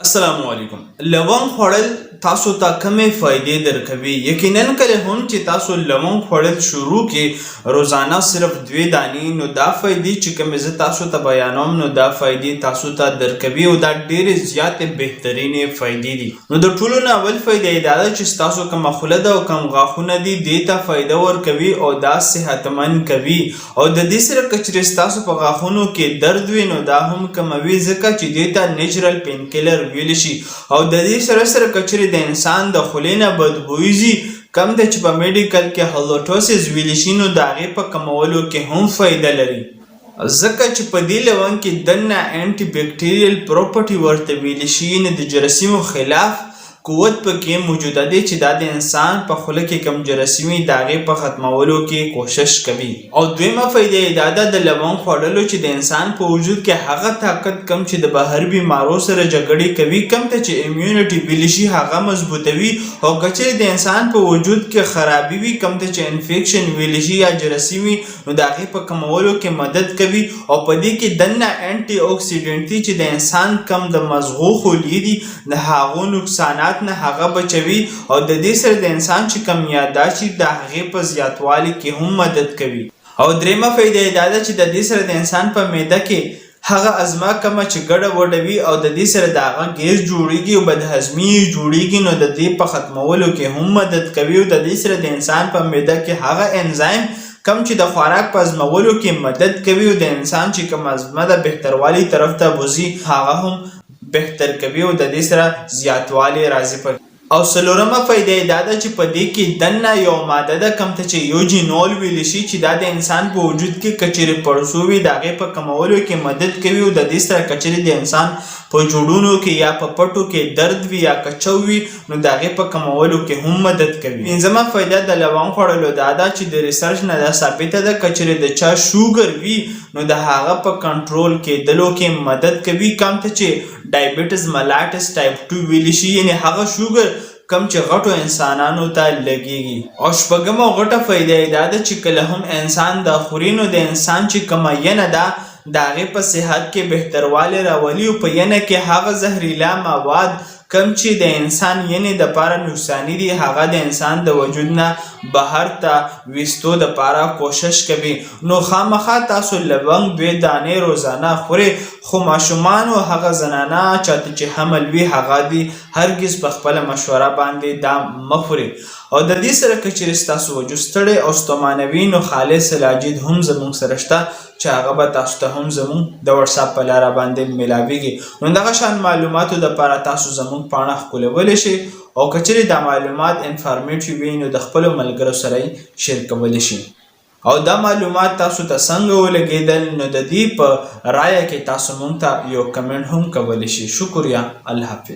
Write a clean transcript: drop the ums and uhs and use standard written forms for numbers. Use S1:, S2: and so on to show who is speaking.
S1: السلام علیکم. لونګ خوړل تاسو ته کمې فائدې درکوي. یقینا کله هم چې تاسو لونګ خوړل شروع کې روزانه صرف 2 دانې، نو دا فائدې چې کومې زه تاسو ته بیانوم نو دا فائدې تاسو ته درکوي او دا ډېرې زیاتې بهترینې فائدې دي. نو د ټولو نه اول فائده دا ده چې تاسو کومه خوله ده او کوم غاښونه دي دې ته فائده ورکوي او دا صحتمند کوي. او د دې سره که چېرې ستاسو په غاښونو کې درد وي نو دا هم کموي، ځکه چې دې ته نیچرل پین کیلر ویل شي. او د دې سره سره که چېرې د انسان د خولې نه بدبویي ځي، کم ده چې په میډیکل کې هالوټوسیس ویل شي، نو د هغې په کمولو کې هم فایده لري، ځکه چې په دې لونګ کې دننه انټي بیکټیریل پروپرټي ورته ویل شي، یعنې د جراثیمو خلاف قوت پکې موجوده دی چې دا د انسان په خوله کې کم جراثیم وي د هغې په ختمولو کې کوشش کوي. او دویمه فایده یې دا ده د لونګ خوړلو چې د انسان په وجود کې هغه طاقت کم چې د بهر بیمارو سره جګړې کوي، کم ته چې امیونټي ویل شي هغه مضبوطوي. او که چېرې د انسان په وجود کې خرابي وي، کم ته چې انفیکشن ویل شي یا جراثیم وي، نو د هغې په کمولو کې مدد کوي. او په دې کې دننه انټي اوکسیډنټ دي چې د انسان کم د مغزو خولې دي د هغو نقصانات نه هغه بچوي. او د دې سره د انسان چې کم یادداشت د هغې په زیاتوالي کې هم مدد کوي. او دریمه فایده یې دا ده چې د دې سره د انسان په معده کې هغه ازما کمه چې ګډه وډه وي او د دې سره د هغه ګیس جوړیږي او بدهضمي جوړیږي، نو د دې په ختمولو کې هم مدد کوي. او د دې سره د انسان په معده کې هغه انزایم کم چې د خوراک په هضمولو کې مدد کوي او د انسان چې کوم هضمه د بهتروالي طرف ته بوځي هغه هم بهتر کوي او د دې سره زیاتوالی راځي پکې. او څلورمه فایده یې دا ده چې په دې کې دننه یو ماده ده کم ته چې یوجینول ویل شي چې دا د انسان په وجود کې که چېرې پړسو وي د هغې په کمولو کې مدد کوي. او د دې سره که چېرې د انسان په جوړونو کې یا په پټو کې درد وي یا کچو وي نو د هغې په کمولو کې هم مدد کوي. پنځمه فایده د لونګ خوړلو دا ده چې د ریسرچ نه دا ثابته ده که چېرې د چا شوګر وي نو د هغه په کنټرول کېدلو کې مدد کوي، کم ته چې ډایبټیز ملایټس ټایپ 2 ویل شي، یعنې هغه شوګر کم چې غټو انسانانو ته لګیږي. او شپږمه غټه فایده یې دا ده چې کله هم انسان دا خوري نو د انسان چې کومه ینه ده د هغې په صحت کې بهتروالی راولي. او په ینه کې هغه زهریلا مواد کم چې د انسان ینې دپاره نقصاني دي هغه د انسان د وجود نه بهر ته ویستو دپاره کوشش کوي. نو خامخا تاسو لونګ 2 دانې روزانه خورئ، خو ماشومان او هغه زنانه چاته چې حمل وي هغه دي هرګز په خپله مشوره باندې دا مه خوري. او د دې سره که چېرې ستاسو وجود ستړی او ستومانه وي نو خالص علاجید هم زموږ سره شته چې هغه به تاسو ته هم زموږ د وټساپ په لاره باندې میلاویږي. نو دغه شان معلوماتو دپاره تاسو زموږ پاڼه ښکلولی شئ. او که چېرې دا معلومات انفارمیټیو وي نو د خپلو ملګرو سره یې شیر کولی شئ. او دا معلومات تاسو ته څنګه ولګېدل نو د دې په رایه کې تاسو موږ ته یو کمنټ هم کولی شئ. شکریه. الله حافظ.